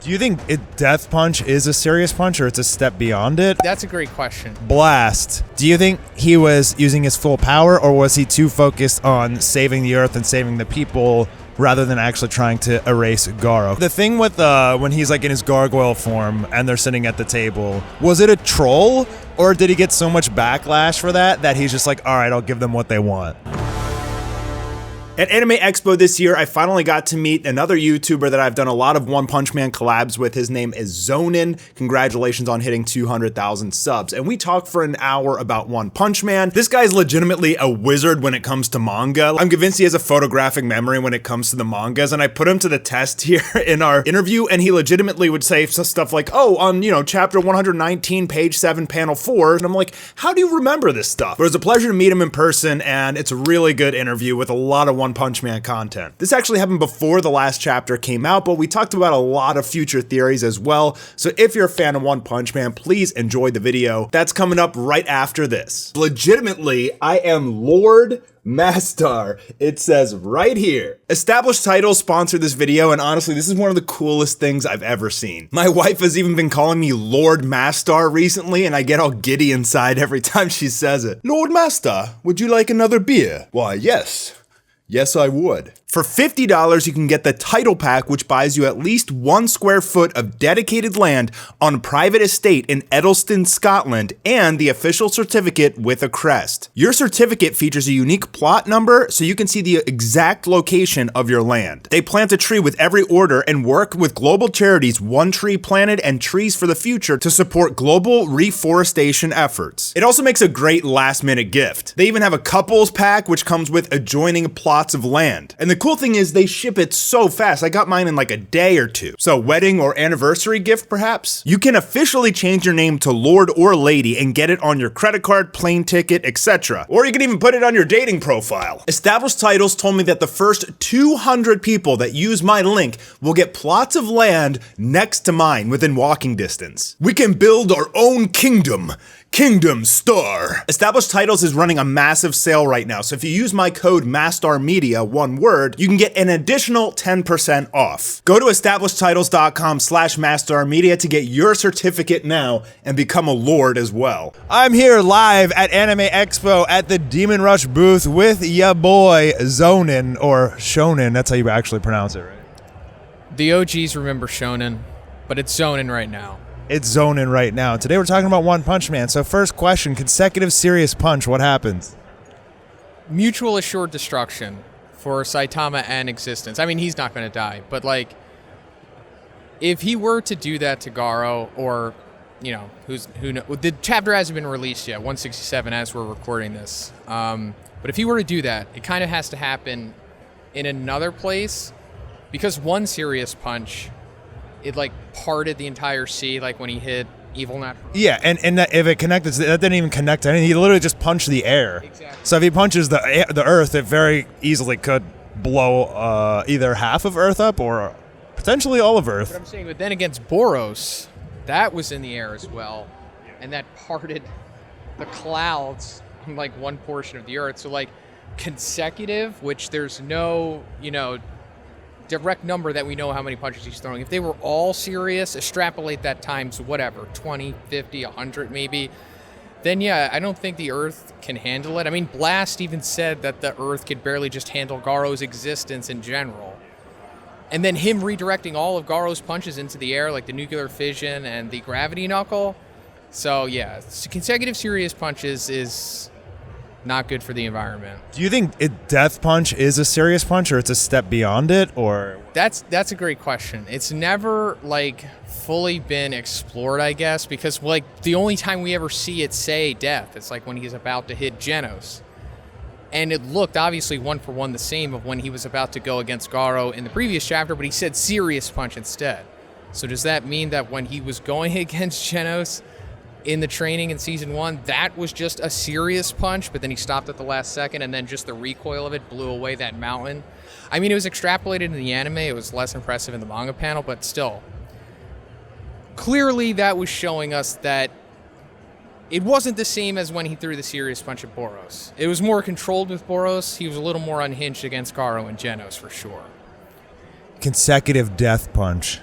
Do you think Death Punch is a serious punch or it's a step beyond it? That's a great question. Blast. Do you think he was using his full power, or was he too focused on saving the Earth and saving the people rather than actually trying to erase Garo? The thing with when he's like in his gargoyle form and they're sitting at the table, was it a troll, or did he get so much backlash for that he's just like, all right, I'll give them what they want? At Anime Expo this year, I finally got to meet another YouTuber that I've done a lot of One Punch Man collabs with. His name is Zonin. Congratulations on hitting 200,000 subs. And we talked for an hour about One Punch Man. This guy's legitimately a wizard when it comes to manga. I'm convinced he has a photographic memory when it comes to the mangas, and I put him to the test here in our interview, and he legitimately would say stuff like, oh, on, chapter 119, page 7, panel 4, and I'm like, how do you remember this stuff? But it was a pleasure to meet him in person, and it's a really good interview with a lot of One Punch Man content. This actually happened before the last chapter came out, but we talked about a lot of future theories as well. So if you're a fan of One Punch Man, please enjoy the video. That's coming up right after this. Legitimately, I am Lord Mastar. It says right here. Established Titles sponsored this video, and honestly, this is one of the coolest things I've ever seen. My wife has even been calling me Lord Mastar recently, and I get all giddy inside every time she says it. Lord Mastar, would you like another beer? Why, yes. Yes, I would. For $50, you can get the title pack, which buys you at least 1 square foot of dedicated land on a private estate in Edelston, Scotland, and the official certificate with a crest. Your certificate features a unique plot number, so you can see the exact location of your land. They plant a tree with every order and work with global charities One Tree Planet and Trees for the Future to support global reforestation efforts. It also makes a great last-minute gift. They even have a couples pack, which comes with adjoining plots of land. And the cool thing is they ship it so fast. I got mine in like a day or two. So wedding or anniversary gift perhaps? You can officially change your name to Lord or Lady and get it on your credit card, plane ticket, etc. Or you can even put it on your dating profile. Established Titles told me that the first 200 people that use my link will get plots of land next to mine within walking distance. We can build our own kingdom. Kingdom Star. Established Titles is running a massive sale right now, so if you use my code MASTARMedia, one word, you can get an additional 10% off. Go to establishedtitles.com/MastarMedia to get your certificate now and become a lord as well. I'm here live at Anime Expo at the Demon Rush booth with ya boy Zonin, or Shonen, that's how you actually pronounce it, right? The OGs remember Shonen, but it's Zonin right now. It's Zonin right now. Today we're talking about One Punch Man. So first question, consecutive serious punch, what happens? Mutual assured destruction for Saitama and existence. I mean, he's not going to die, but like, if he were to do that to Garo, or, who knows, the chapter hasn't been released yet, 167 as we're recording this. But if he were to do that, it kind of has to happen in another place, because one serious punch, it like parted the entire sea, like when he hit Evil Natural. Yeah, and that, if it connected, that didn't even connect to anything. He literally just punched the air. Exactly. So if he punches the Earth, it very easily could blow either half of Earth up or potentially all of Earth. But I'm saying, but then against Boros, that was in the air as well, and that parted the clouds on like one portion of the Earth. So like consecutive, which there's no, direct number that we know how many punches he's throwing. If they were all serious, extrapolate that times whatever, 20, 50, 100 maybe, then yeah, I don't think the Earth can handle it. I mean, Blast even said that the Earth could barely just handle Garo's existence in general. And then him redirecting all of Garo's punches into the air, like the nuclear fission and the gravity knuckle. So yeah, consecutive serious punches is not good for the environment. Do you think Death Punch is a serious punch, or it's a step beyond it, or? That's a great question. It's never like fully been explored, I guess, because like the only time we ever see it say death, it's like when he's about to hit Genos. And it looked obviously one for one the same of when he was about to go against Garo in the previous chapter, but he said serious punch instead. So does that mean that when he was going against Genos in the training in season 1, that was just a serious punch, but then he stopped at the last second, and then just the recoil of it blew away that mountain? I mean, it was extrapolated in the anime. It was less impressive in the manga panel, but still. Clearly, that was showing us that it wasn't the same as when he threw the serious punch at Boros. It was more controlled with Boros. He was a little more unhinged against Garo and Genos, for sure. Consecutive Death Punch.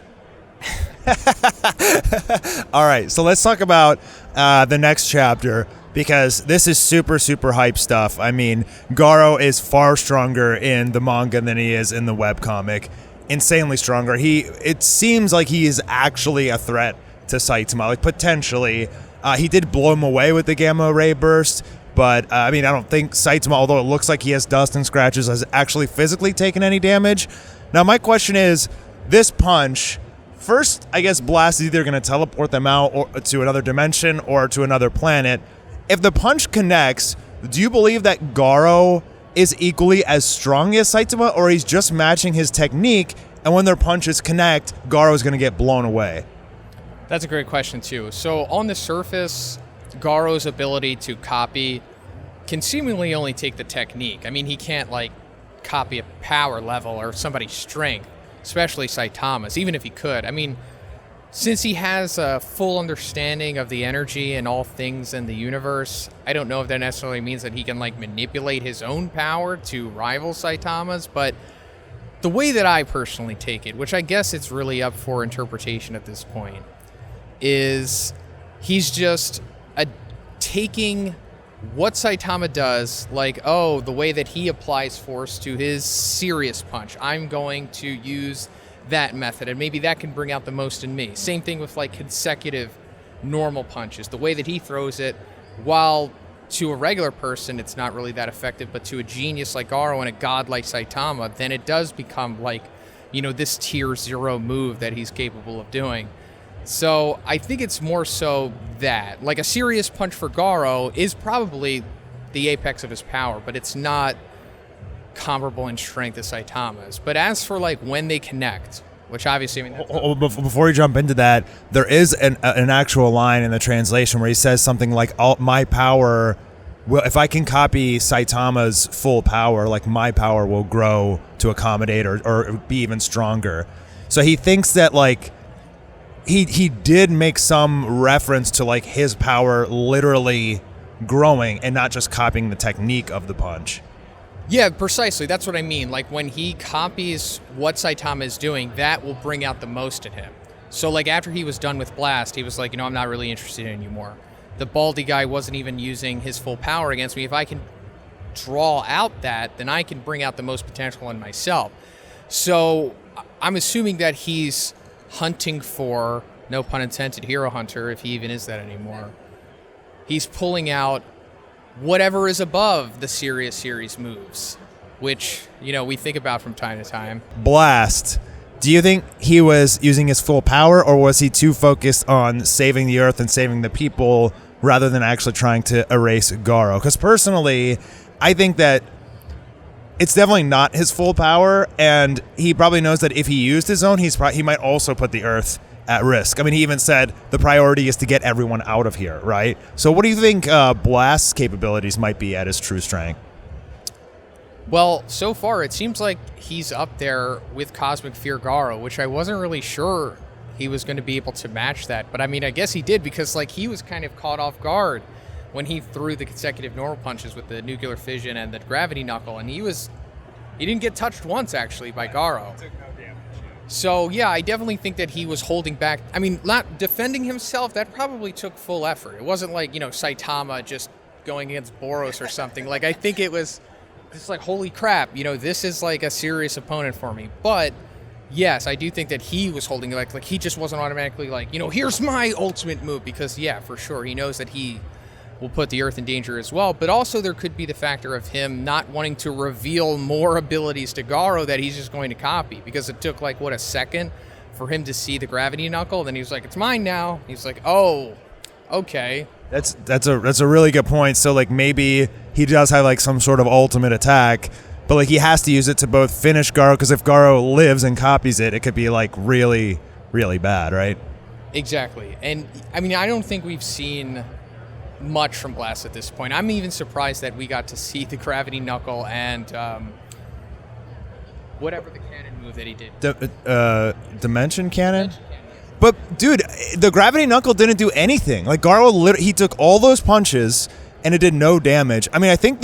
All right, so let's talk about the next chapter, because this is super, super hype stuff. I mean, Garo is far stronger in the manga than he is in the webcomic. Insanely stronger. It seems like he is actually a threat to Saitama, like potentially. He did blow him away with the gamma ray burst, but I mean, I don't think Saitama, although it looks like he has dust and scratches, has actually physically taken any damage. Now, my question is, this punch, first, I guess Blast is either going to teleport them out or to another dimension or to another planet. If the punch connects, do you believe that Garo is equally as strong as Saitama, or he's just matching his technique, and when their punches connect, Garo is going to get blown away? That's a great question, too. So on the surface, Garo's ability to copy can seemingly only take the technique. I mean, he can't, like, copy a power level or somebody's strength, especially Saitama's, even if he could. I mean, since he has a full understanding of the energy and all things in the universe, I don't know if that necessarily means that he can, like, manipulate his own power to rival Saitama's, but the way that I personally take it, which I guess it's really up for interpretation at this point, is he's just taking what Saitama does, like, oh, the way that he applies force to his serious punch, I'm going to use that method, and maybe that can bring out the most in me. Same thing with, like, consecutive normal punches. The way that he throws it, while to a regular person it's not really that effective, but to a genius like Garo and a god like Saitama, then it does become, like, you know, this tier 0 move that he's capable of doing. So I think it's more so that, like, a serious punch for Garo is probably the apex of his power, but it's not comparable in strength to Saitama's. But as for, like, when they connect, which obviously, I mean, before you jump into that, there is an actual line in the translation where he says something like, my power, if I can copy Saitama's full power, like, my power will grow to accommodate or be even stronger. So he thinks that, like, he did make some reference to, like, his power literally growing and not just copying the technique of the punch. Yeah, precisely. That's what I mean. Like, when he copies what Saitama is doing, that will bring out the most in him. So, like, after he was done with Blast, he was like, you know, I'm not really interested in it anymore. The Baldy guy wasn't even using his full power against me. If I can draw out that, then I can bring out the most potential in myself. So I'm assuming that he's hunting for, no pun intended, Hero Hunter, if he even is that anymore. He's pulling out whatever is above the serious series moves, which, you know, we think about from time to time. Blast. Do you think he was using his full power, or was he too focused on saving the Earth and saving the people rather than actually trying to erase Garo? Because personally, I think that it's definitely not his full power, and he probably knows that if he used his own, he might also put the Earth at risk. I mean, he even said the priority is to get everyone out of here, right? So what do you think Blast's capabilities might be at his true strength? Well, so far it seems like he's up there with Cosmic Fear Garo, which I wasn't really sure he was going to be able to match that. But I mean, I guess he did, because, like, he was kind of caught off guard when he threw the consecutive normal punches with the nuclear fission and the gravity knuckle, and he didn't get touched once, actually, by Garo. So, yeah, I definitely think that he was holding back. I mean, not defending himself, that probably took full effort. It wasn't like, you know, Saitama just going against Boros or something. Like, I think it's like, holy crap, you know, this is, like, a serious opponent for me. But, yes, I do think that he was holding, like he just wasn't automatically like, you know, here's my ultimate move. Because, yeah, for sure, he knows that he will put the Earth in danger as well. But also there could be the factor of him not wanting to reveal more abilities to Garo that he's just going to copy, because it took, like, what, a second for him to see the gravity knuckle. Then he was like, it's mine now. He's like, oh, okay. That's a really good point. So, like, maybe he does have, like, some sort of ultimate attack, but, like, he has to use it to both finish Garo, because if Garo lives and copies it, it could be, like, really, really bad, right? Exactly. And I mean, I don't think we've seen much from Blast at this point. I'm even surprised that we got to see the gravity knuckle and whatever the cannon move that he did. Dimension cannon? But, dude, the gravity knuckle didn't do anything. Like, Garo, he took all those punches, and it did no damage. I mean, I think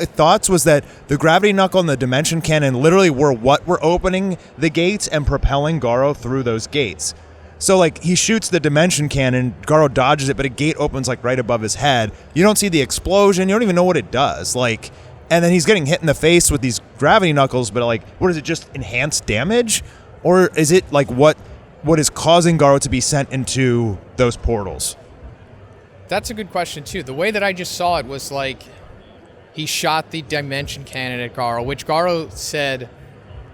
thoughts was that the gravity knuckle and the dimension cannon literally were what were opening the gates and propelling Garo through those gates. So, like, he shoots the dimension cannon, Garo dodges it, but a gate opens, like, right above his head. You don't see the explosion. You don't even know what it does. Like, and then he's getting hit in the face with these gravity knuckles, but, like, what is it, just enhanced damage? Or is it, like, what is causing Garo to be sent into those portals? That's a good question, too. The way that I just saw it was, like, he shot the dimension cannon at Garo, which Garo said,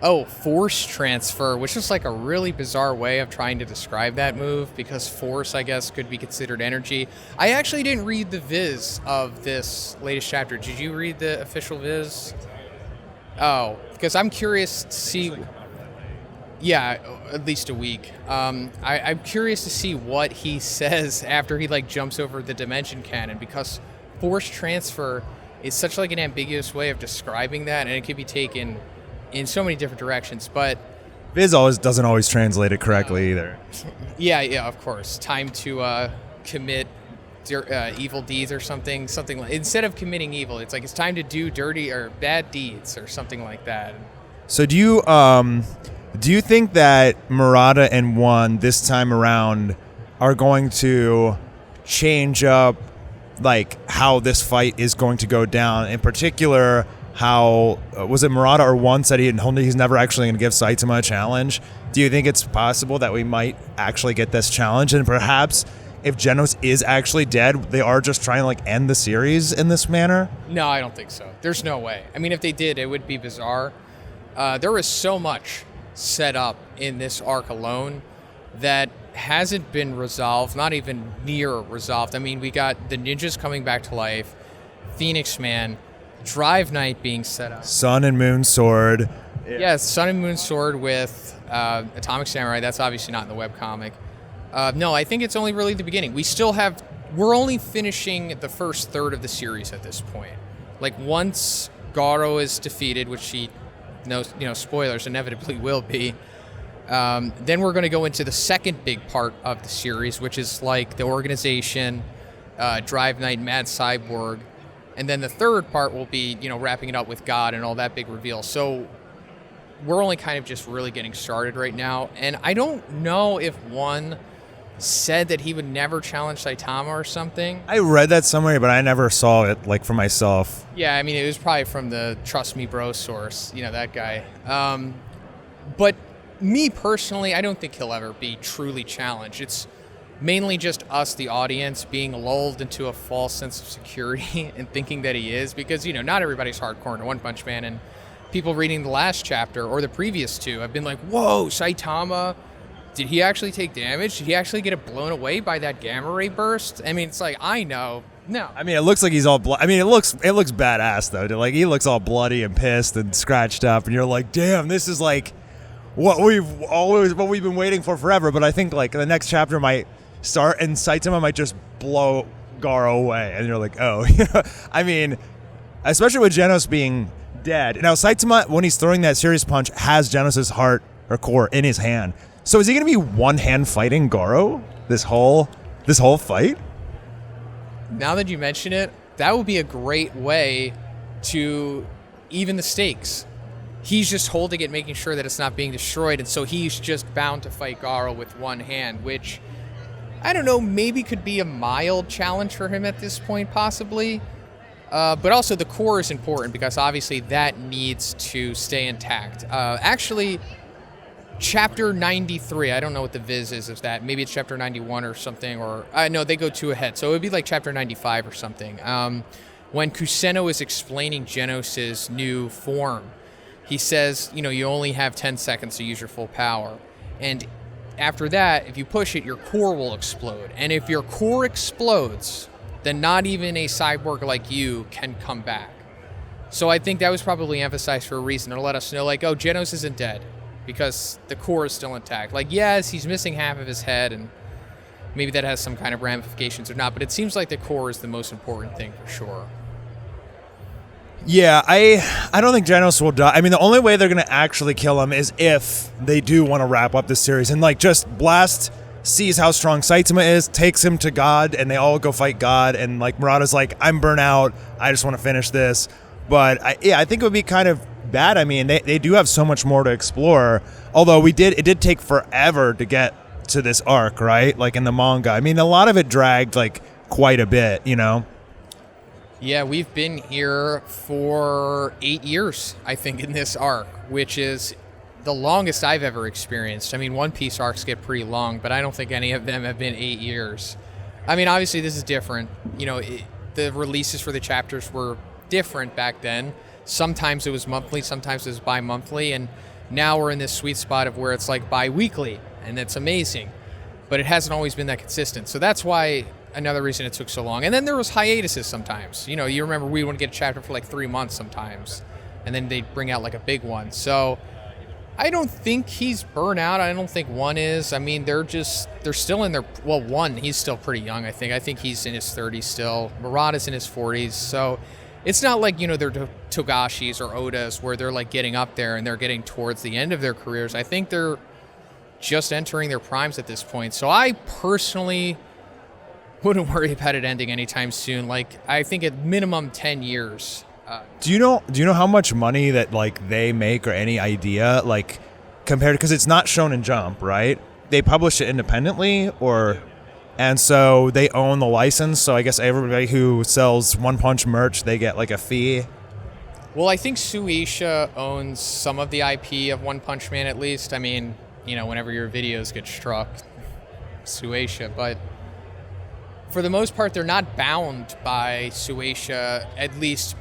oh, force transfer, which is like a really bizarre way of trying to describe that move, because force, I guess, could be considered energy. I actually didn't read the viz of this latest chapter. Did you read the official viz? Oh, because I'm curious to see... Yeah, at least a week. I'm curious to see what he says after he, like, jumps over the dimension cannon, because force transfer is such, like, an ambiguous way of describing that, and it could be taken in so many different directions, but Viz doesn't always translate it correctly either. Yeah, of course. Time to commit evil deeds or something like, instead of committing evil, it's like it's time to do dirty or bad deeds or something like that. So do you think that Murata and One this time around are going to change up, like, how this fight is going to go down? In particular, how was it Murata or One said he's never actually going to give Saitama a challenge? Do you think it's possible that we might actually get this challenge, and perhaps if Genos is actually dead, they are just trying to, like, end the series in this manner? No, I don't think so. There's no way. I mean, if they did, it would be bizarre. There is so much set up in this arc alone that hasn't been resolved, not even near resolved. I mean, we got the ninjas coming back to life, Phoenix Man, Drive Knight being set up. Sun and Moon Sword. Yeah, Sun and Moon Sword with Atomic Samurai. That's obviously not in the webcomic. No, I think it's only really the beginning. We're only finishing the first third of the series at this point. Like, once Garo is defeated, which he knows, spoilers, inevitably will be, then we're going to go into the second big part of the series, which is, like, the organization, Drive Knight, Mad Cyborg. And then the third part will be, wrapping it up with God and all that big reveal. So we're only kind of just really getting started right now. And I don't know if One said that he would never challenge Saitama or something. I read that somewhere, but I never saw it, like, for myself. Yeah, I mean, it was probably from the Trust Me Bro source, that guy. But me personally, I don't think he'll ever be truly challenged. It's mainly just us, the audience, being lulled into a false sense of security and thinking that he is, because, not everybody's hardcore into One Punch Man, and people reading the last chapter or the previous two have been like, whoa, Saitama, did he actually take damage? Did he actually get it blown away by that gamma ray burst? I mean, it's like, I know. No. I mean, it looks like he's all I mean, it looks badass, though. Like, he looks all bloody and pissed and scratched up, and you're like, damn, this is like what we've been waiting for forever. But I think, like, the next chapter might start and Saitama might just blow Garo away, and you're like, oh. I mean, especially with Genos being dead. Now, Saitama, when he's throwing that serious punch, has Genos' heart or core in his hand. So is he going to be one-hand fighting Garo this whole fight? Now that you mention it, that would be a great way to even the stakes. He's just holding it, making sure that it's not being destroyed, and so he's just bound to fight Garo with one hand, which, I don't know, maybe could be a mild challenge for him at this point, possibly. But also the core is important, because obviously that needs to stay intact. Actually, Chapter 93, I don't know what the viz is of that. Maybe it's Chapter 91 or something, or... no, they go two ahead, so it would be like Chapter 95 or something. When Kuseno is explaining Genos' new form, he says, you only have 10 seconds to use your full power. And after that, if you push it, your core will explode. And if your core explodes, then not even a cyborg like you can come back. So I think that was probably emphasized for a reason, to let us know, like, oh, Genos isn't dead, because the core is still intact. Like, yes, he's missing half of his head, and maybe that has some kind of ramifications or not, but it seems like the core is the most important thing for sure. Yeah, I don't think Genos will die. I mean, the only way they're going to actually kill him is if they do want to wrap up this series, and, like, just Blast sees how strong Saitama is, takes him to God, and they all go fight God, and, like, Murata's like, I'm burnt out, I just want to finish this. But I think it would be kind of bad. I mean, they do have so much more to explore. Although it did take forever to get to this arc, right? Like in the manga. I mean, a lot of it dragged like quite a bit, you know? Yeah, we've been here for 8 years, I think, in this arc, which is the longest I've ever experienced. I mean, One Piece arcs get pretty long, but I don't think any of them have been 8 years. I mean, obviously this is different. You know, the releases for the chapters were different back then. Sometimes it was monthly, sometimes it was bi-monthly, and now we're in this sweet spot of where it's like bi-weekly, and it's amazing. But it hasn't always been that consistent. So that's why another reason it took so long. And then there was hiatuses sometimes. You know, you remember we would get a chapter for like 3 months sometimes, and then they'd bring out like a big one. So I don't think he's burnt out. I don't think One is. I mean, they're still in their, well, One, he's still pretty young, I think. I think he's in his 30s still. Murata's in his 40s. So it's not like, you know, they're Togashis or Odas where they're like getting up there and they're getting towards the end of their careers. I think they're just entering their primes at this point. So I personally wouldn't worry about it ending anytime soon. Like, I think at minimum 10 years. Do you know how much money that like they make, or any idea, like compared, because it's not shown in Jump, right? They publish it independently, or, and so they own the license. So I guess everybody who sells One Punch merch, they get like a fee. Well, I think Shueisha owns some of the IP of One Punch Man, at least. I mean, you know, whenever your videos get struck, Shueisha, but for the most part, they're not bound by Shueisha, at least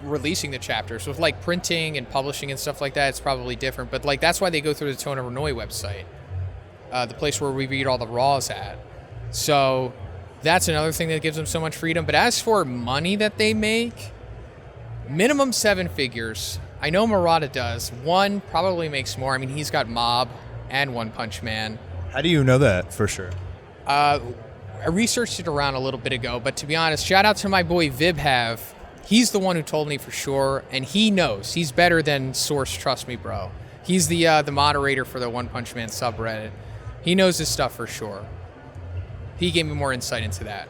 releasing the chapters. With like printing and publishing and stuff like that, it's probably different. But like that's why they go through the Tono Renoi website, the place where we read all the raws at. So that's another thing that gives them so much freedom. But as for money that they make, minimum 7 figures. I know Murata does. One probably makes more. I mean, he's got Mob and One Punch Man. How do you know that for sure? I researched it around a little bit ago, but to be honest, shout out to my boy Vibhav. He's the one who told me for sure, and he knows. He's better than Source, trust me, bro. He's the moderator for the One Punch Man subreddit. He knows his stuff for sure. He gave me more insight into that.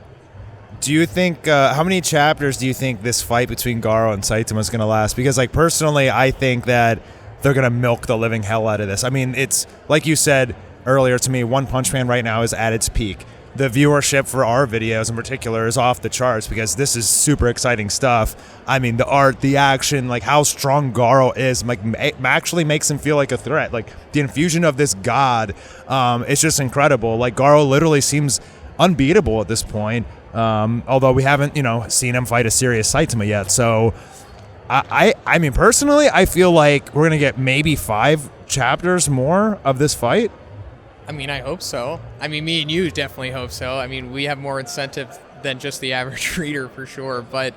Do you think, how many chapters do you think this fight between Garo and Saitama is going to last? Because, like, personally, I think that they're going to milk the living hell out of this. I mean, it's, like you said earlier to me, One Punch Man right now is at its peak. The viewership for our videos in particular is off the charts because this is super exciting stuff. I mean, the art, the action, like how strong Garo is, like actually makes him feel like a threat. Like the infusion of this god, it's just incredible. Like Garo literally seems unbeatable at this point. Although we haven't, you know, seen him fight a serious Saitama yet. So I mean, personally, I feel like we're gonna get maybe 5 chapters more of this fight. I mean, I hope so. I mean, me and you definitely hope so. I mean, we have more incentive than just the average reader for sure. But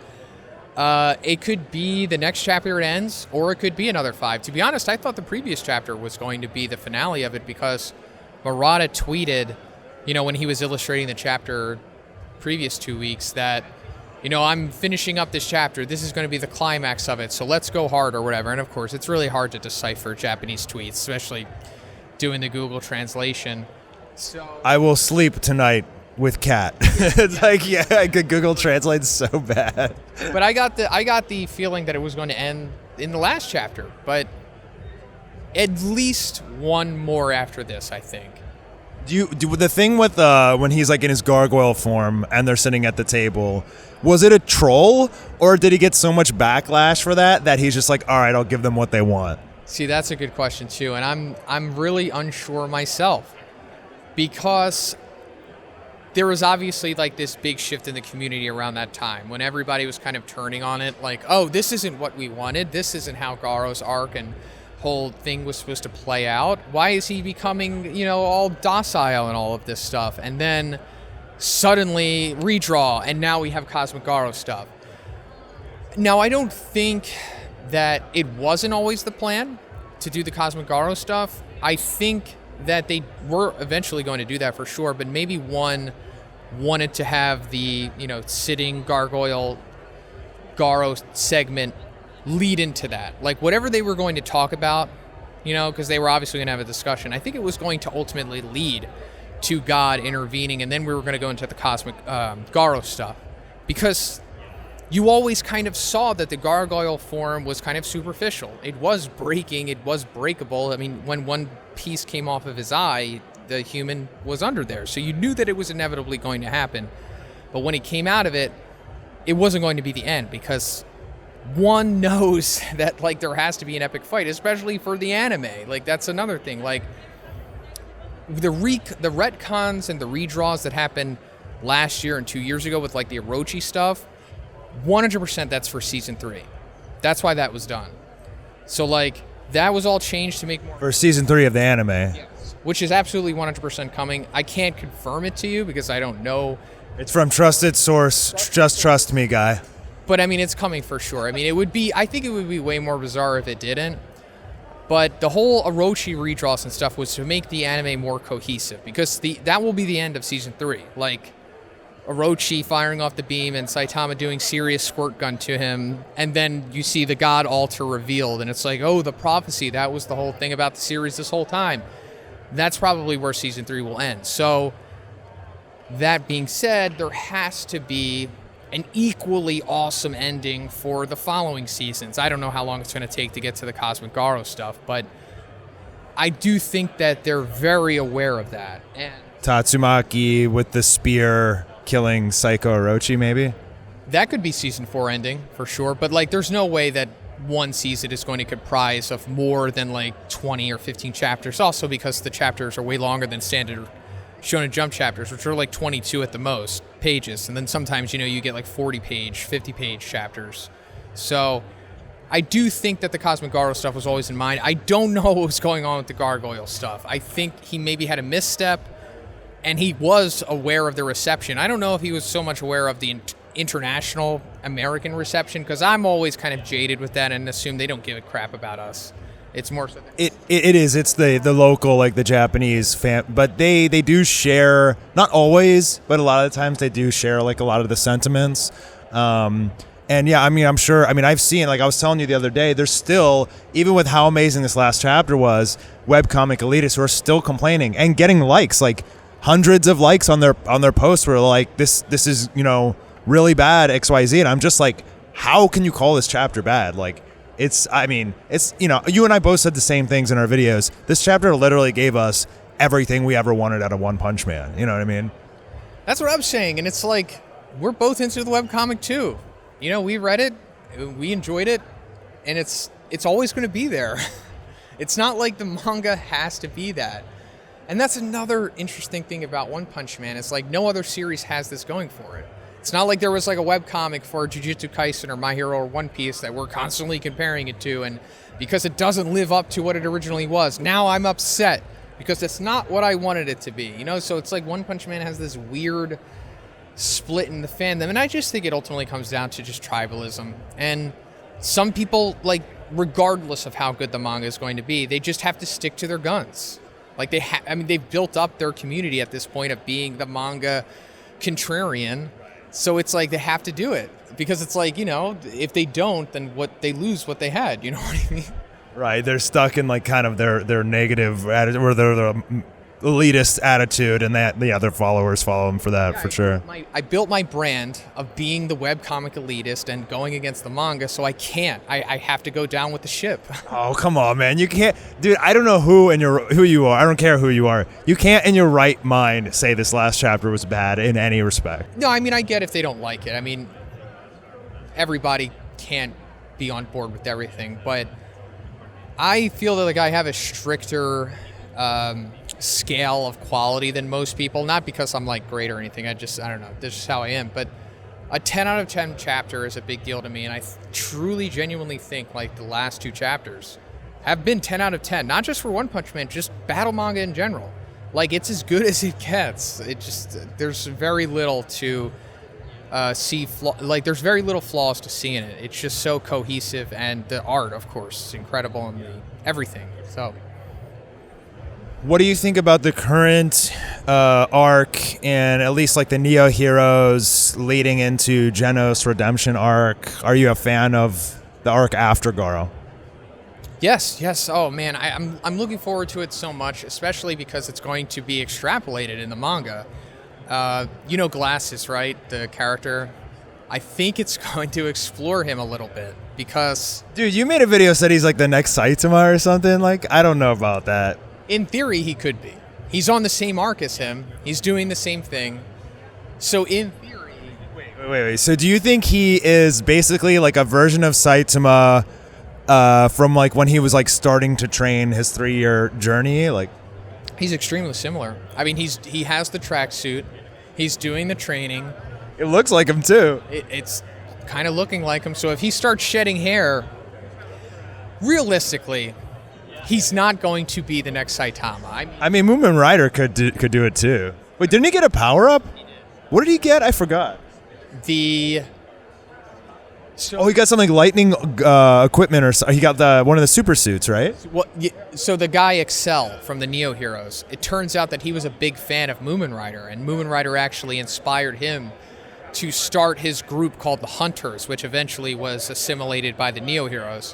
it could be the next chapter it ends, or it could be another 5. To be honest, I thought the previous chapter was going to be the finale of it because Murata tweeted, you know, when he was illustrating the chapter previous 2 weeks that, you know, I'm finishing up this chapter. This is going to be the climax of it. So let's go hard or whatever. And of course, it's really hard to decipher Japanese tweets, especially doing the Google translation. So I will sleep tonight with cat. It's like, yeah, Google translates so bad. But I got the feeling that it was going to end in the last chapter, but at least one more after this, I think. Do the thing with when he's like in his gargoyle form and they're sitting at the table, was it a troll or did he get so much backlash for that he's just like, all right, I'll give them what they want? See, that's a good question too, and I'm really unsure myself because there was obviously like this big shift in the community around that time when everybody was kind of turning on it, like, oh, this isn't what we wanted. This isn't how Garo's arc and whole thing was supposed to play out. Why is he becoming, you know, all docile and all of this stuff? And then suddenly redraw, and now we have Cosmic Garo stuff. Now, I don't think that it wasn't always the plan to do the Cosmic Garo stuff. I think that they were eventually going to do that for sure, but maybe one wanted to have the, you know, sitting gargoyle Garo segment lead into that. Like whatever they were going to talk about, you know, because they were obviously going to have a discussion. I think it was going to ultimately lead to God intervening, and then we were going to go into the Cosmic Garo stuff. Because you always kind of saw that the gargoyle form was kind of superficial. It was breaking, it was breakable. I mean, when one piece came off of his eye, the human was under there. So you knew that it was inevitably going to happen. But when he came out of it, it wasn't going to be the end, because one knows that, like, there has to be an epic fight, especially for the anime. Like, that's another thing. Like, the retcons and the redraws that happened last year and 2 years ago with, like, the Orochi stuff, 100% that's for season 3. That's why that was done. So, like, that was all changed to make more... For season 3 of the anime. Yes. Which is absolutely 100% coming. I can't confirm it to you because I don't know. It's from trusted source. Just trust me, guy. But, I mean, it's coming for sure. I mean, I think it would be way more bizarre if it didn't. But the whole Orochi redraws and stuff was to make the anime more cohesive, because that will be the end of season 3. Like, Orochi firing off the beam and Saitama doing serious squirt gun to him, and then you see the god altar revealed, and it's like, oh, the prophecy, that was the whole thing about the series this whole time. That's probably where season 3 will end. So, that being said, there has to be an equally awesome ending for the following seasons. I don't know how long it's going to take to get to the Cosmic Garo stuff, but I do think that they're very aware of that. And Tatsumaki with the spear killing Psycho Orochi, maybe? that could be season 4 ending for sure, but like there's no way that one season is going to comprise of more than like 20 or 15 chapters, also because the chapters are way longer than standard Shonen Jump chapters, which are like 22 at the most pages, and then sometimes, you know, you get like 40-page, 50-page chapters. So I do think that the Cosmic Garo stuff was always in mind. I don't know what was going on with the Gargoyle stuff. I think he maybe had a misstep, and he was aware of the reception. I don't know if he was so much aware of the international American reception, because I'm always kind of jaded with that and assume they don't give a crap about us. It's more so it is. It's the local, like the Japanese fan, but they do share, not always, but a lot of the times they do share like a lot of the sentiments. And yeah, I mean, I'm sure, I mean, I've seen, like I was telling you the other day, there's still, even with how amazing this last chapter was, webcomic elitists who are still complaining and getting likes, like hundreds of likes on their posts were like, this is, you know, really bad XYZ. And I'm just like, how can you call this chapter bad? Like, it's, I mean, it's, you know, you and I both said the same things in our videos. This chapter literally gave us everything we ever wanted out of One Punch Man. You know what I mean? That's what I'm saying. And it's like, we're both into the webcomic too. You know, we read it, we enjoyed it, and it's always going to be there. It's not like the manga has to be that. And that's another interesting thing about One Punch Man. It's like no other series has this going for it. It's not like there was like a webcomic for Jujutsu Kaisen or My Hero or One Piece that we're constantly comparing it to, and because it doesn't live up to what it originally was, now I'm upset because it's not what I wanted it to be, you know? So it's like One Punch Man has this weird split in the fandom, and I just think it ultimately comes down to just tribalism. And some people, like, regardless of how good the manga is going to be, they just have to stick to their guns. Like they've built up their community at this point of being the manga contrarian. So it's like they have to do it because it's like, you know, if they don't, then they lose what they had. You know what I mean? Right. They're stuck in like kind of their negative attitude, or their elitist attitude, and that the other followers follow them for that, for sure. I built my brand of being the webcomic elitist and going against the manga, so I can't. I have to go down with the ship. Oh, come on, man. You can't. Dude, I don't know who you are. I don't care who you are. You can't in your right mind say this last chapter was bad in any respect. No, I mean, I get if they don't like it. I mean, everybody can't be on board with everything, but I feel that like I have a stricter scale of quality than most people, not because I'm like great or anything. I don't know, this is how I am, but a 10 out of 10 chapter is a big deal to me, and I truly genuinely think like the last 2 chapters have been 10 out of 10, not just for One Punch Man, just battle manga in general. Like, it's as good as it gets. It just, there's very little to there's very little flaws to see in it. It's just so cohesive, and the art, of course, is incredible, and everything. So what do you think about the current arc, and at least like the Neo heroes leading into Genos redemption arc? Are you a fan of the arc after Garo? Yes. Oh man, I'm looking forward to it so much, especially because it's going to be extrapolated in the manga. You know Glasses, right? The character. I think it's going to explore him a little bit because, Dude, you made a video said he's like the next Saitama or something. Like, I don't know about that. in theory, he could be. He's on the same arc as him. He's doing the same thing. So in theory... Wait. So do you think he is basically like a version of Saitama from like when he was like starting to train his 3-year journey? Like, He's extremely similar. I mean, he has the tracksuit. He's doing the training. it looks like him too. It's kind of looking like him. So if he starts shedding hair, realistically, he's not going to be the next Saitama. I mean, Moomin Rider could do it too. Wait, didn't he get a power up? What did he get? I forgot. He got something lightning equipment, or he got one of the super suits, right? So the guy Excel from the Neo Heroes, it turns out that he was a big fan of Moomin Rider, and Moomin Rider actually inspired him to start his group called the Hunters, which eventually was assimilated by the Neo Heroes.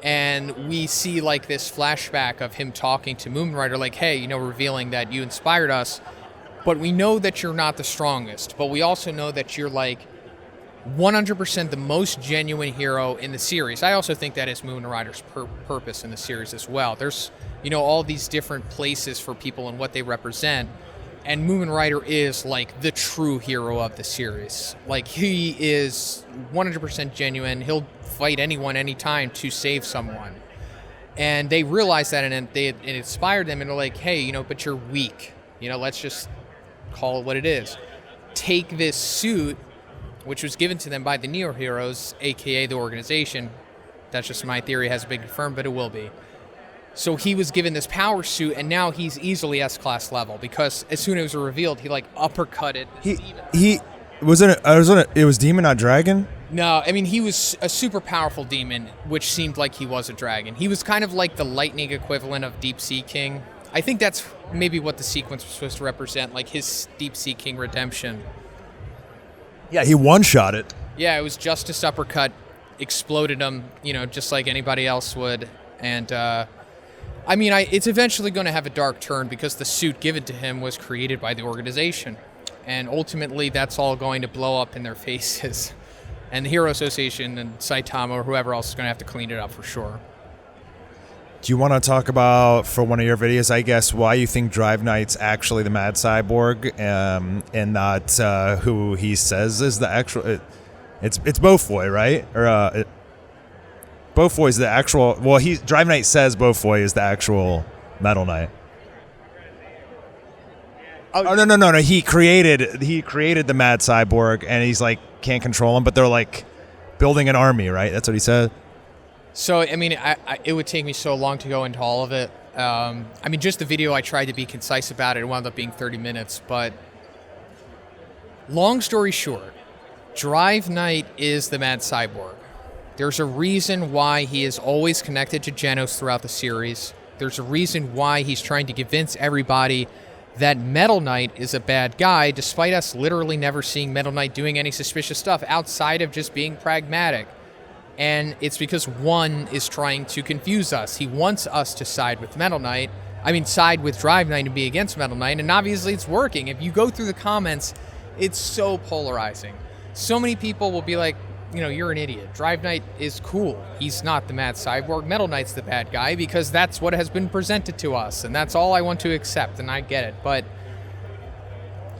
And we see like this flashback of him talking to Moomin Rider, like, hey, revealing that you inspired us, but we know that you're not the strongest, but we also know that you're like 100% the most genuine hero in the series. I also think that is Moomin Rider's purpose in the series as well. There's, all these different places for people and what they represent, and Moomin Rider is like the true hero of the series. Like, he is 100% genuine. He'll fight anyone, anytime to save someone. And they realized that, and it inspired them, and they're like, hey, but you're weak. Let's just call it what it is. Take this suit, which was given to them by the Neo Heroes, a.k.a. the organization. That's just my theory, has been confirmed, but it will be. So he was given this power suit, and now he's easily S-class level, because as soon as it was revealed, he, uppercutted the demon. It was demon, not dragon? No, I mean, he was a super powerful demon, which seemed like he was a dragon. He was kind of like the lightning equivalent of Deep Sea King. I think that's maybe what the sequence was supposed to represent, like his Deep Sea King redemption. Yeah, he one-shot it. Yeah, it was Justice Uppercut, exploded him, just like anybody else would. And, it's eventually going to have a dark turn because the suit given to him was created by the organization. And ultimately, that's all going to blow up in their faces. And the Hero Association and Saitama or whoever else is going to have to clean it up for sure. Do you want to talk about, for one of your videos, I guess, why you think Drive Knight's actually the Mad Cyborg and not who he says is the actual... It's Beaufoy, right? Or Beaufoy's the actual... Well, Drive Knight says Beaufoy is the actual Metal Knight. Oh, no. He created the Mad Cyborg, and he's like, can't control him, but they're like building an army, right? That's what he said. So, it would take me so long to go into all of it. Just the video, I tried to be concise about it. It wound up being 30 minutes. But long story short, Drive Knight is the Mad Cyborg. There's a reason why he is always connected to Genos throughout the series. There's a reason why he's trying to convince everybody that Metal Knight is a bad guy, despite us literally never seeing Metal Knight doing any suspicious stuff outside of just being pragmatic. And it's because one is trying to confuse us. He wants us to side with side with Drive Knight and be against Metal Knight, and obviously it's working. If you go through the comments, it's so polarizing. So many people will be like, you're an idiot. Drive Knight is cool. He's not the Mad Cyborg. Metal Knight's the bad guy because that's what has been presented to us, and that's all I want to accept, and I get it. But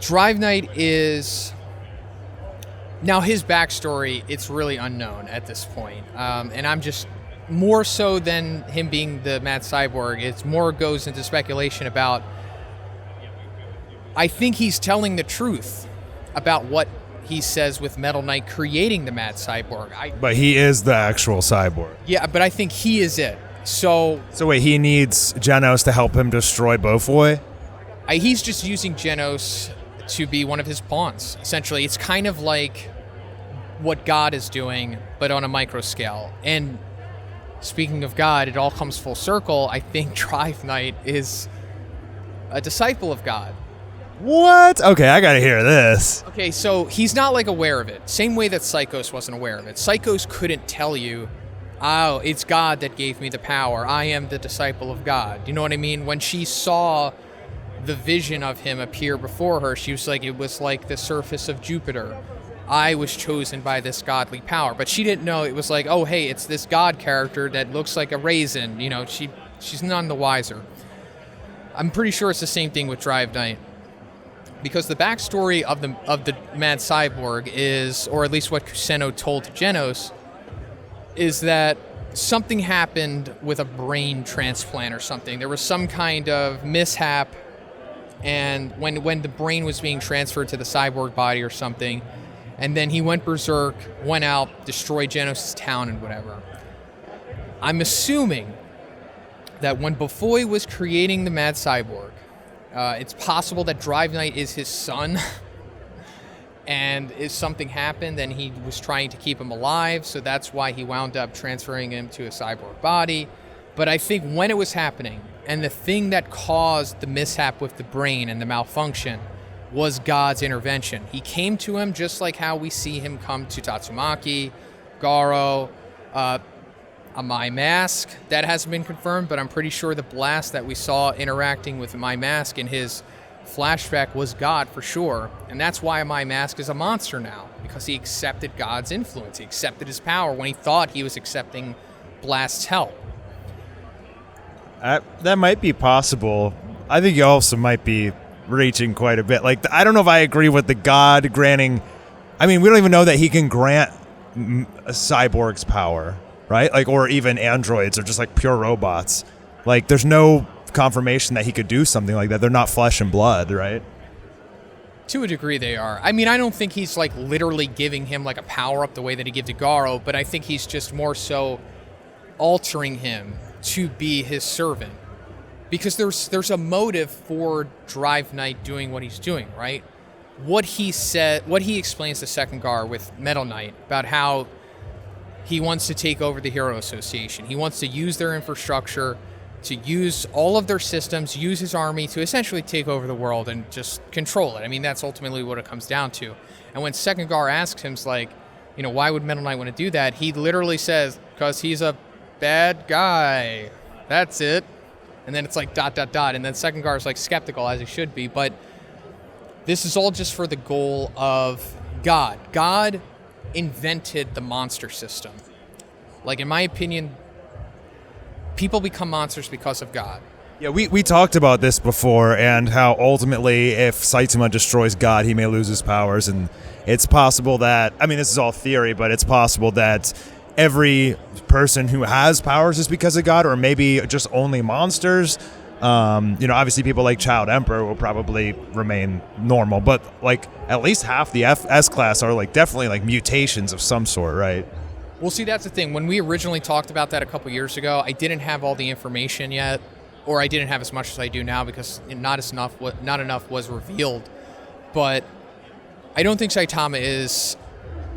Drive Knight is... Now, his backstory, it's really unknown at this point. And I'm just... More so than him being the Mad Cyborg, it's more goes into speculation about... I think he's telling the truth about what he says with Metal Knight creating the Mad Cyborg. But he is the actual cyborg. Yeah, but I think he is it. So wait, he needs Genos to help him destroy Beaufoy? He's just using Genos to be one of his pawns, essentially. It's kind of like what God is doing, but on a micro scale. And speaking of God, it all comes full circle. I think Drive Knight is a disciple of God. What? Okay, I gotta hear this. Okay, so he's not aware of it. Same way that Psychos wasn't aware of it. Psychos couldn't tell you, oh, it's God that gave me the power. I am the disciple of God. You know what I mean? When she saw the vision of him appear before her, she was like, it was like the surface of Jupiter. I was chosen by this godly power. But she didn't know it was like, oh, hey, it's this god character that looks like a raisin. You know, she's none the wiser. I'm pretty sure it's the same thing with Drive Knight. Because the backstory of the Mad Cyborg is, or at least what Kuseno told to Genos, is that something happened with a brain transplant or something. There was some kind of mishap, and when the brain was being transferred to the cyborg body or something, and then he went berserk, went out, destroyed Genos' town and whatever. I'm assuming that when Bufoy was creating the Mad Cyborg, it's possible that Drive Knight is his son, and if something happened, then he was trying to keep him alive, so that's why he wound up transferring him to a cyborg body. But I think when it was happening, and the thing that caused the mishap with the brain and the malfunction was God's intervention. He came to him just like how we see him come to Tatsumaki, Garo, a My Mask. That hasn't been confirmed, but I'm pretty sure the blast that we saw interacting with My Mask in his flashback was God for sure. And that's why My Mask is a monster now, because he accepted God's influence. He accepted his power when he thought he was accepting Blast's help. That might be possible. I think you also might be reaching quite a bit. Like, I don't know if I agree with the God granting. I mean, we don't even know that he can grant a cyborg's power, right? Like, or even androids or just like pure robots. Like, there's no confirmation that he could do something like that. They're not flesh and blood, right? To a degree they are. I mean, I don't think he's like literally giving him like a power up the way that he gives to Garo, but I think he's just more so altering him to be his servant. Because there's a motive for Drive Knight doing what he's doing, right? What he explains to Second Gar with Metal Knight about how he wants to take over the Hero Association. He wants to use their infrastructure, to use all of their systems, use his army to essentially take over the world and just control it. I mean, that's ultimately what it comes down to. And when Second Gar asks him, like, you know, why would Metal Knight want to do that? He literally says, because he's a bad guy. That's it. And then it's like ... And then Second Gar is like skeptical, as he should be. But this is all just for the goal of God. God invented the monster system. Like, in my opinion, people become monsters because of God. Yeah, we talked about this before, and how ultimately if Saitama destroys God, he may lose his powers. And it's possible that, I mean, this is all theory, but it's possible that every person who has powers is because of God, or maybe just only monsters. Obviously people like Child Emperor will probably remain normal, but like at least half the S-Class are like definitely like mutations of some sort, right? Well, see, that's the thing. When we originally talked about that a couple years ago, I didn't have all the information yet, or I didn't have as much as I do now because not enough was revealed. But I don't think Saitama is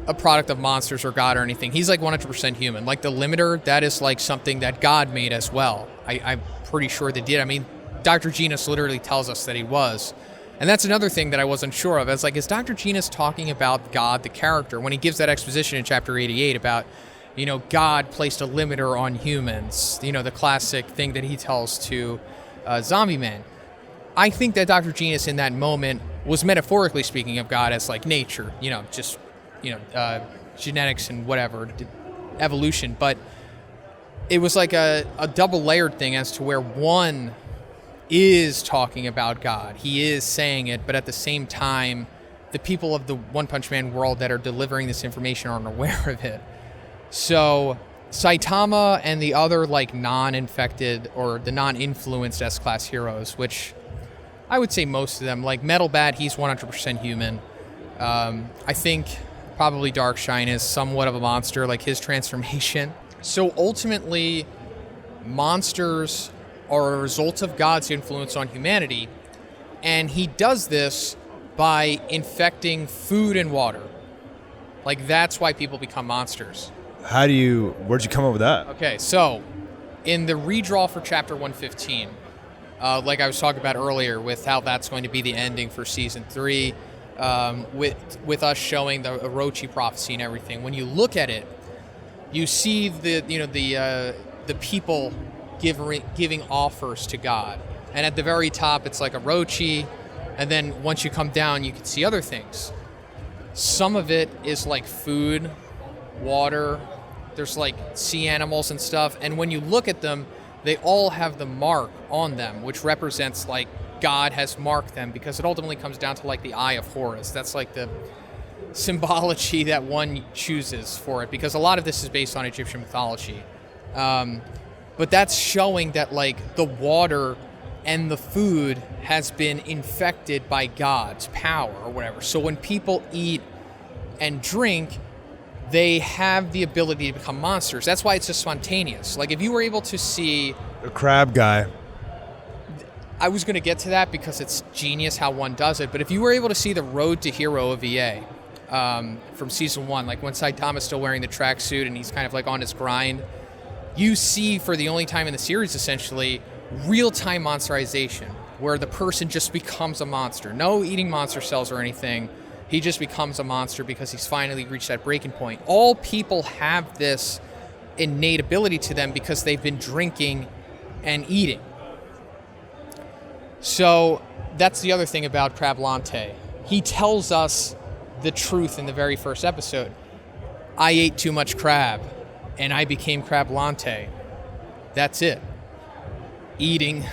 a product of monsters or God or anything. He's like 100% human. Like the limiter, that is like something that God made as well. I'm pretty sure they did. I mean, Dr. Genus literally tells us that he was. And that's another thing that I wasn't sure of. I was like, is Dr. Genus talking about God, the character, when he gives that exposition in chapter 88 about, you know, God placed a limiter on humans, you know, the classic thing that he tells to Zombie Man. I think that Dr. Genus in that moment was metaphorically speaking of God as like nature, you know, just, you know, genetics and whatever, evolution. But it was like a double layered thing as to where one is talking about God. He is saying it, but at the same time, the people of the One Punch Man world that are delivering this information aren't aware of it. So Saitama and the other like non-infected or the non-influenced S-Class heroes, which I would say most of them, like Metal Bat, he's 100% human. I think probably Darkshine is somewhat of a monster, like his transformation. So ultimately, monsters are a result of God's influence on humanity, and he does this by infecting food and water. Like, that's why people become monsters. Where'd you come up with that? Okay, so in the redraw for chapter 115, like I was talking about earlier with how that's going to be the ending for season 3, with us showing the Orochi prophecy and everything, when you look at it, you see the people giving offers to God. And at the very top, it's like Orochi, and then once you come down, you can see other things. Some of it is like food, water, there's like sea animals and stuff, and when you look at them, they all have the mark on them, which represents like God has marked them, because it ultimately comes down to like the Eye of Horus. That's like the symbology that one chooses for it, because a lot of this is based on Egyptian mythology. But that's showing that like the water and the food has been infected by God's power or whatever. So when people eat and drink, they have the ability to become monsters. That's why it's just spontaneous. Like if you were able to see... The crab guy. I was going to get to that because it's genius how one does it, but if you were able to see the Road to Hero of EA from season 1, like when Saitama's still wearing the tracksuit and he's kind of like on his grind, you see for the only time in the series essentially real-time monsterization, where the person just becomes a monster. No eating monster cells or anything. He just becomes a monster because he's finally reached that breaking point. All people have this innate ability to them because they've been drinking and eating. So that's the other thing about Crablante. He tells us the truth in the very first episode. I ate too much crab, and I became Crablante. That's it. Eating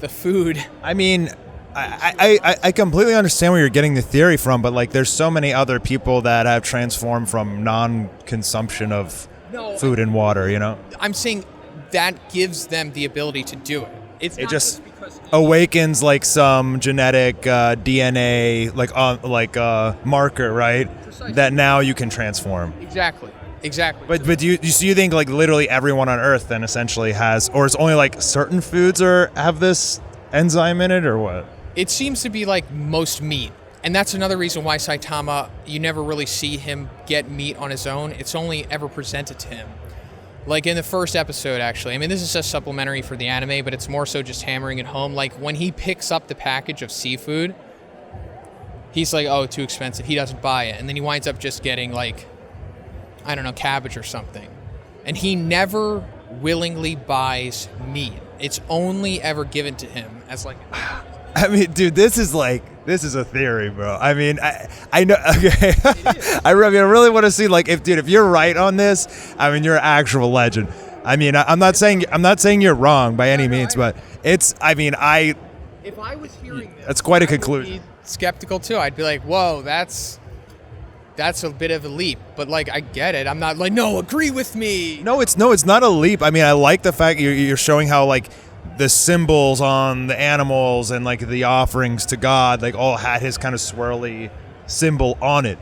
the food. I mean, I completely understand where you're getting the theory from, but like there's so many other people that have transformed from non-consumption of food and water, you know? I'm saying that gives them the ability to do it. It just awakens like some genetic DNA marker, right? Precisely. That now you can transform. Exactly. But do you think like literally everyone on Earth then essentially has, or it's only like certain foods have this enzyme in it, or what? It seems to be like most meat. And that's another reason why Saitama, you never really see him get meat on his own. It's only ever presented to him. Like in the first episode, actually. I mean, this is just supplementary for the anime, but it's more so just hammering it home. Like when he picks up the package of seafood, he's like, oh, too expensive. He doesn't buy it. And then he winds up just getting like, I don't know, cabbage or something. And he never willingly buys meat. It's only ever given to him as like... I mean, dude, this is a theory, bro. I mean, I know, okay. I really want to see, like, if you're right on this, I mean, you're an actual legend. I mean, I'm not saying you're wrong by any means, but it's, I mean, if I was hearing this, that's quite a conclusion. I would be skeptical too. I'd be like, whoa, that's a bit of a leap. But like, I get it. I'm not like, no, agree with me. No, it's not a leap. I mean, I like the fact you're showing how like the symbols on the animals and like the offerings to God, like all had his kind of swirly symbol on it.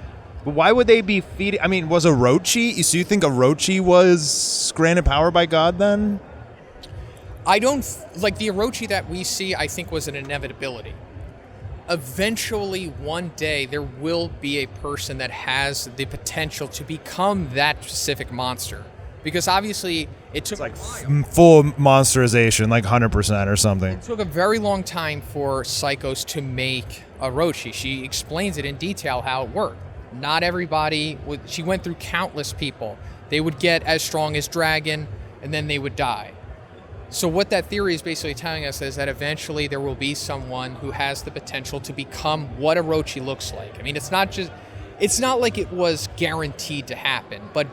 But why would they be feeding? I mean, was Orochi? So you think Orochi was granted power by God then? I don't like the Orochi that we see. I think was an inevitability. Eventually, one day, there will be a person that has the potential to become that specific monster. Because obviously, it took like full monsterization, like 100% or something. It took a very long time for Psychos to make Orochi. She explains it in detail how it worked. Not everybody she went through countless people. They would get as strong as Dragon, and then they would die. So what that theory is basically telling us is that eventually there will be someone who has the potential to become what Orochi looks like. I mean, it's not like it was guaranteed to happen, but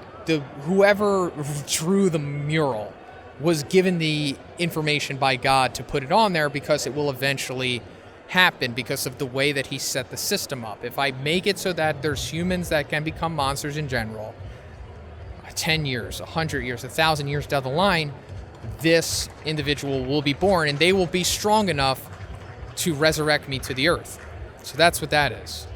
whoever drew the mural was given the information by God to put it on there because it will eventually happen because of the way that he set the system up. If I make it so that there's humans that can become monsters in general, 10 years, 100 years, 1,000 years down the line, this individual will be born and they will be strong enough to resurrect me to the earth. So that's what that is.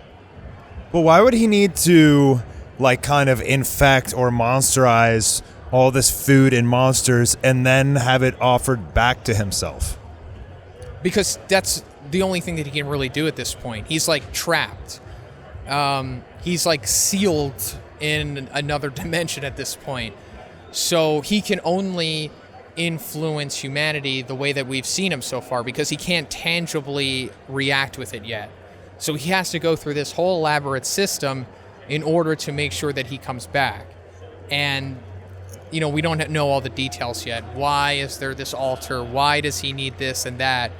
But why would he need to like kind of infect or monsterize all this food and monsters and then have it offered back to himself? Because that's the only thing that he can really do at this point. He's like trapped. He's like sealed in another dimension at this point. So he can only influence humanity the way that we've seen him so far because he can't tangibly react with it yet. So he has to go through this whole elaborate system in order to make sure that he comes back. And, you know, we don't know all the details yet. Why is there this altar? Why does he need this and that?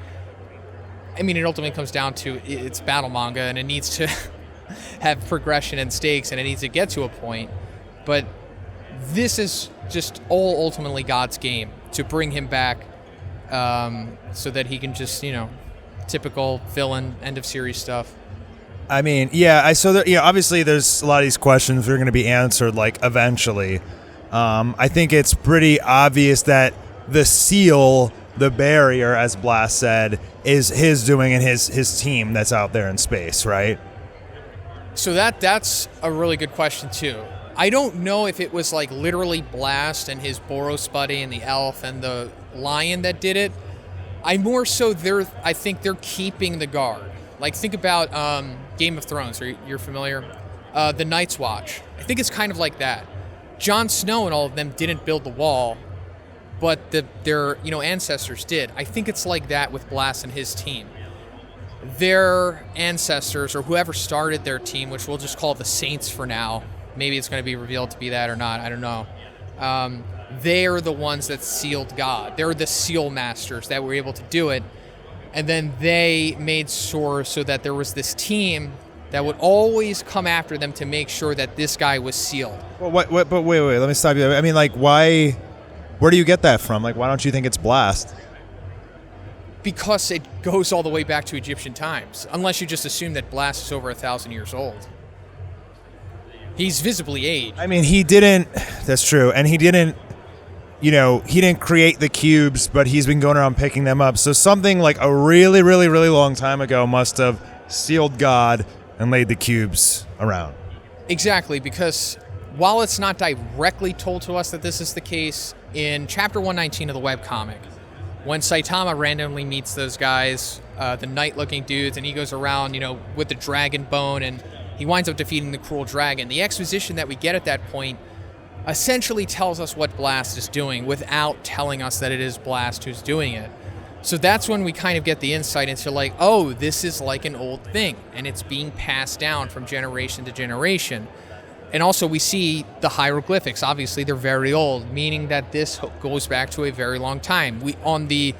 I mean, it ultimately comes down to it's battle manga, and it needs to have progression and stakes, and it needs to get to a point. But this is just all ultimately God's game to bring him back, so that he can just, typical villain end of series stuff. I mean, yeah, obviously there's a lot of these questions that are going to be answered, like, eventually. I think it's pretty obvious that the seal, the barrier, as Blast said, is his doing and his team that's out there in space, right? So that's a really good question, too. I don't know if it was, like, literally Blast and his Boros buddy and the elf and the lion that did it. I think they're keeping the guard. Like, think about Game of Thrones. You're familiar? The Night's Watch. I think it's kind of like that. Jon Snow and all of them didn't build the wall, but their ancestors did. I think it's like that with Blast and his team. Their ancestors, or whoever started their team, which we'll just call the Saints for now. Maybe it's going to be revealed to be that or not. I don't know. They're the ones that sealed God. They're the seal masters that were able to do it. And then they made sure so that there was this team that would always come after them to make sure that this guy was sealed. Well, but wait, let me stop you. I mean, like, why? Where do you get that from? Like, why don't you think it's Blast? Because it goes all the way back to Egyptian times, unless you just assume that Blast is over 1,000 years old. He's visibly aged. I mean, he didn't. That's true, and he didn't. He didn't create the cubes, but he's been going around picking them up. So something like a really, really, really long time ago must have sealed God and laid the cubes around. Exactly, because while it's not directly told to us that this is the case, in Chapter 119 of the webcomic, when Saitama randomly meets those guys, the knight-looking dudes, and he goes around, with the dragon bone, and he winds up defeating the cruel dragon, the exposition that we get at that point essentially tells us what Blast is doing without telling us that it is Blast who's doing it. So that's when we kind of get the insight into, like, oh, this is like an old thing, and it's being passed down from generation to generation. And also we see the hieroglyphics. Obviously, they're very old, meaning that this goes back to a very long time. On the,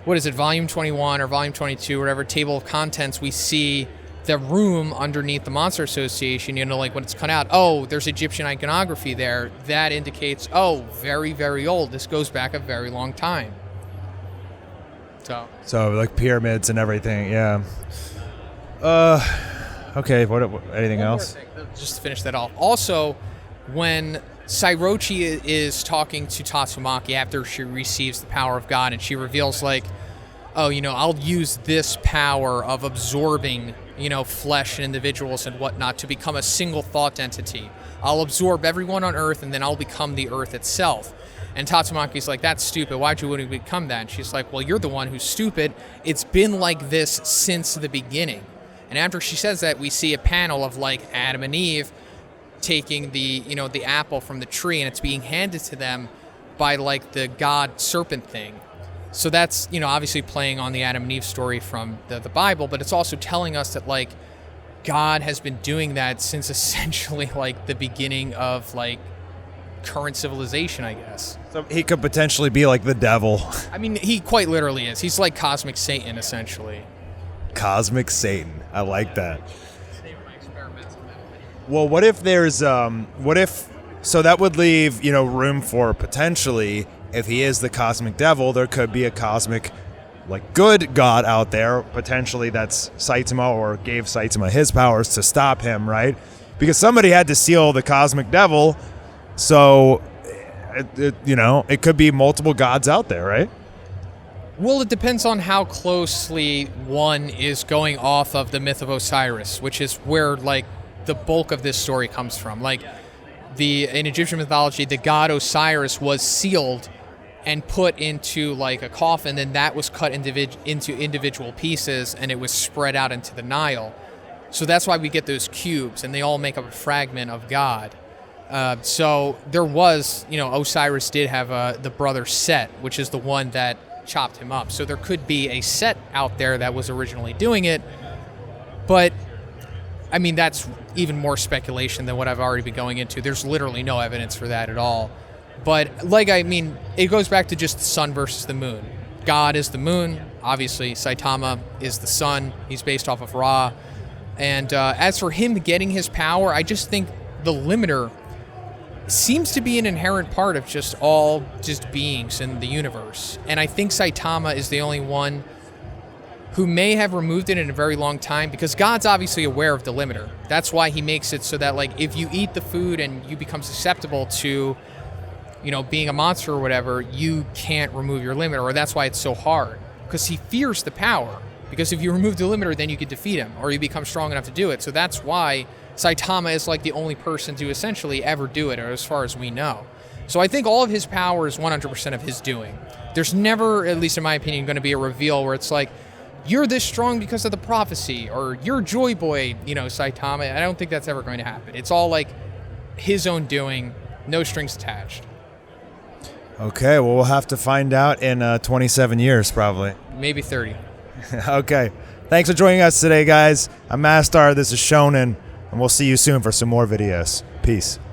volume 21 or volume 22, whatever, table of contents, we see the room underneath the Monster Association, like when it's cut out, oh, there's Egyptian iconography there. That indicates, oh, very, very old. This goes back a very long time. So like pyramids and everything, yeah. Okay, what anything else? Just to finish that off. Also, when Sairochi is talking to Tatsumaki after she receives the power of God, and she reveals, like, oh, I'll use this power of absorbing, flesh and individuals and whatnot to become a single thought entity. I'll absorb everyone on Earth, and then I'll become the Earth itself. And Tatsumaki's like, that's stupid. Why'd you want to become that? And she's like, well, you're the one who's stupid. It's been like this since the beginning. And after she says that, we see a panel of, like, Adam and Eve taking the apple from the tree, and it's being handed to them by, like, the god serpent thing. So that's, obviously playing on the Adam and Eve story from the Bible, but it's also telling us that, like, God has been doing that since essentially, like, the beginning of, like, current civilization, I guess. So he could potentially be like the devil. I mean, he quite literally is. He's like cosmic Satan, essentially. Cosmic Satan. I like that. Well, what if there's, so that would leave, room for potentially, if he is the cosmic devil, there could be a cosmic, like, good god out there, potentially that's Saitama, or gave Saitama his powers to stop him, right? Because somebody had to seal the cosmic devil, so, it could be multiple gods out there, right? Well, it depends on how closely one is going off of the myth of Osiris, which is where, like, the bulk of this story comes from. Like, in Egyptian mythology, the god Osiris was sealed and put into, like, a coffin, and that was cut into individual pieces, and it was spread out into the Nile. So that's why we get those cubes, and they all make up a fragment of God. So there was, Osiris did have the brother Set, which is the one that chopped him up. So there could be a Set out there that was originally doing it. But, I mean, that's even more speculation than what I've already been going into. There's literally no evidence for that at all. But, it goes back to just the sun versus the moon. God is the moon. Obviously, Saitama is the sun. He's based off of Ra. And as for him getting his power, I just think the limiter seems to be an inherent part of just all beings in the universe. And I think Saitama is the only one who may have removed it in a very long time, because God's obviously aware of the limiter. That's why he makes it so that, like, if you eat the food and you become susceptible to, you know, being a monster or whatever, you can't remove your limiter, or that's why it's so hard, because he fears the power. Because if you remove the limiter, then you could defeat him, or you become strong enough to do it. So that's why Saitama is like the only person to essentially ever do it, or as far as we know. So I think all of his power is 100% of his doing. There's never, at least in my opinion, going to be a reveal where it's like, you're this strong because of the prophecy, or you're Joy Boy, you know, Saitama. I don't think that's ever going to happen. It's all like his own doing, no strings attached. Okay, well, we'll have to find out in 27 years, probably. Maybe 30. Okay. Thanks for joining us today, guys. I'm Mastar. This is Shonen, and we'll see you soon for some more videos. Peace.